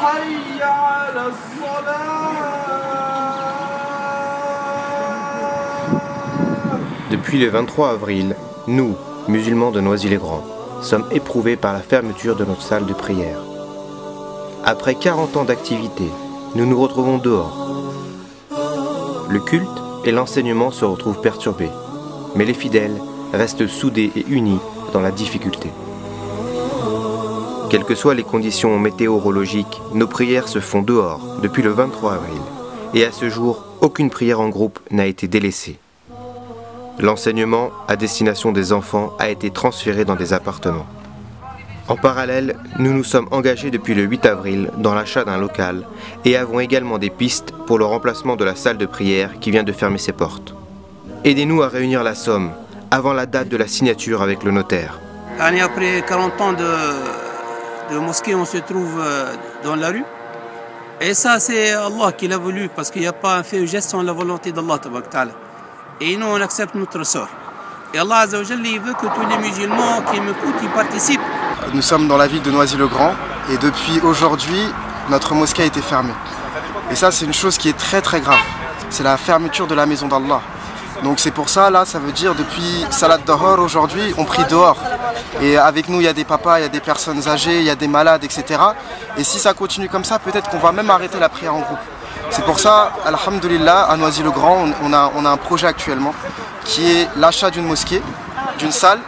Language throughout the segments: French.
حي على الصلاة. Depuis le 23 avril, nous, musulmans de Noisy-le-Grand, sommes éprouvés par la fermeture de notre salle de prière. Après 40 ans d'activité, nous nous retrouvons dehors. Le culte et l'enseignement se retrouvent perturbés, mais les fidèles restent soudés et unis dans la difficulté. Quelles que soient les conditions météorologiques, nos prières se font dehors depuis le 23 avril. Et à ce jour, aucune prière en groupe n'a été délaissée. L'enseignement à destination des enfants a été transféré dans des appartements. En parallèle, nous nous sommes engagés depuis le 8 avril dans l'achat d'un local et avons également des pistes pour le remplacement de la salle de prière qui vient de fermer ses portes. Aidez-nous à réunir la somme avant la date de la signature avec le notaire. Après 40 ans de mosquée, on se trouve dans la rue. Et ça, c'est Allah qui l'a voulu, parce qu'il n'y a pas un fait ou geste sans la volonté d'Allah. Et nous, on accepte notre sort. Et Allah Azza wa Jalla, il veut que tous les musulmans qui m'écoutent, ils participent. Nous sommes dans la ville de Noisy-le-Grand et depuis aujourd'hui, notre mosquée a été fermée. Et ça, c'est une chose qui est très très grave. C'est la fermeture de la maison d'Allah. Donc c'est pour ça, là, ça veut dire depuis Salat Dahor aujourd'hui, on prie dehors. Et avec nous, il y a des papas, il y a des personnes âgées, il y a des malades, etc. Et si ça continue comme ça, peut-être qu'on va même arrêter la prière en groupe. C'est pour ça, alhamdoulilah, à Noisy-le-Grand, on a un projet actuellement qui est l'achat d'une mosquée, d'une salle,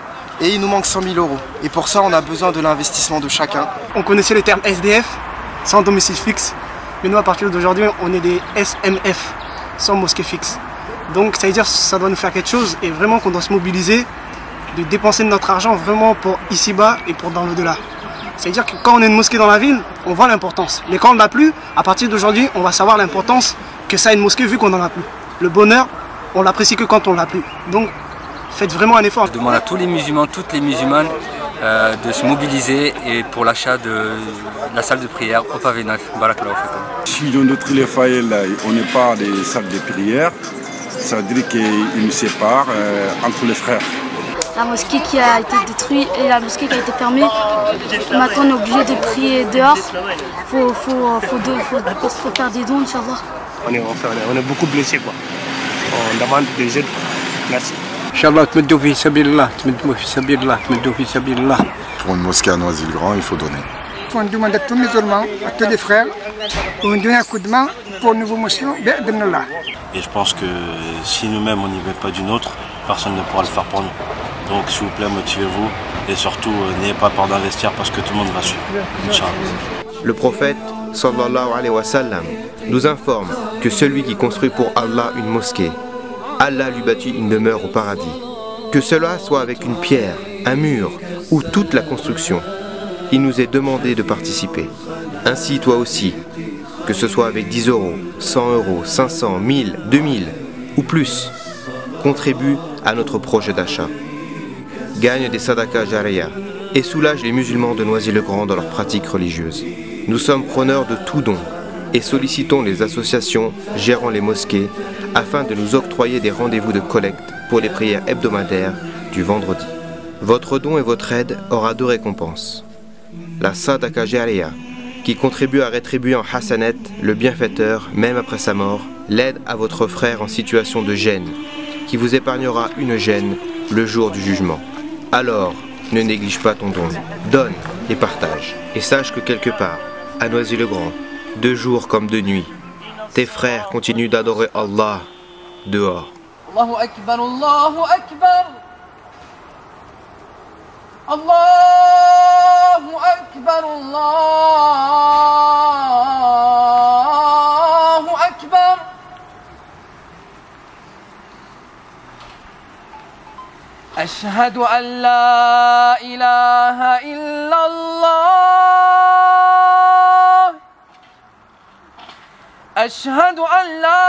et il nous manque 100 000 €. Et pour ça, on a besoin de l'investissement de chacun. On connaissait le terme SDF, sans domicile fixe, mais nous, à partir d'aujourd'hui, on est des SMF, sans mosquée fixe. Donc ça veut dire que ça doit nous faire quelque chose et vraiment qu'on doit se mobiliser, de dépenser notre argent vraiment pour ici-bas et pour dans l'au-delà. Ça veut dire que quand on a une mosquée dans la ville, on voit l'importance. Mais quand on ne l'a plus, à partir d'aujourd'hui, on va savoir l'importance que ça a une mosquée vu qu'on n'en a plus. Le bonheur, on l'apprécie que quand on ne l'a plus. Donc faites vraiment un effort. Je demande à tous les musulmans, toutes les musulmanes de se mobiliser et pour l'achat de la salle de prière au pavé neuf. Barakallahu fikum. Si dans notre Faïl, on n'est pas des salles de prière, ça veut dire qu'il nous sépare entre les frères. La mosquée qui a été détruite et la mosquée qui a été fermée, maintenant on est obligé de prier dehors. Faut faire des dons, Inch'Allah. On est beaucoup blessés, quoi. On demande des aides. Merci. Inch'Allah, pour une mosquée à Noisy-le-Grand, il faut donner. On demande à tous les musulmans, à tous les frères, on donne un coup de main pour nous musulmans. Et je pense que si nous-mêmes on n'y met pas d'une autre, personne ne pourra le faire pour nous. Donc s'il vous plaît, motivez-vous et surtout n'ayez pas peur d'investir parce que tout le monde va suivre. Inch'Allah. Le prophète, sallallahu alayhi wa sallam, nous informe que celui qui construit pour Allah une mosquée, Allah lui bâtit une demeure au paradis. Que cela soit avec une pierre, un mur ou toute la construction, il nous est demandé de participer. Ainsi toi aussi, que ce soit avec 10 €, 100 €, 500, 1000, 2000 ou plus, contribue à notre projet d'achat. Gagne des sadaqas jariya et soulage les musulmans de Noisy-le-Grand dans leurs pratiques religieuses. Nous sommes preneurs de tout don et sollicitons les associations gérant les mosquées afin de nous octroyer des rendez-vous de collecte pour les prières hebdomadaires du vendredi. Votre don et votre aide aura deux récompenses. La sadaqa jariya, qui contribue à rétribuer en hasanet le bienfaiteur même après sa mort, l'aide à votre frère en situation de gêne, qui vous épargnera une gêne le jour du jugement. Alors, ne néglige pas ton don, donne et partage. Et sache que quelque part, à Noisy-le-Grand, de jour comme de nuit, tes frères continuent d'adorer Allah dehors. Allahu Akbar, Allahu Akbar. Allahu Akbar, Allahu Akbar. أشهد أن لا إله إلا الله أشهد أن لا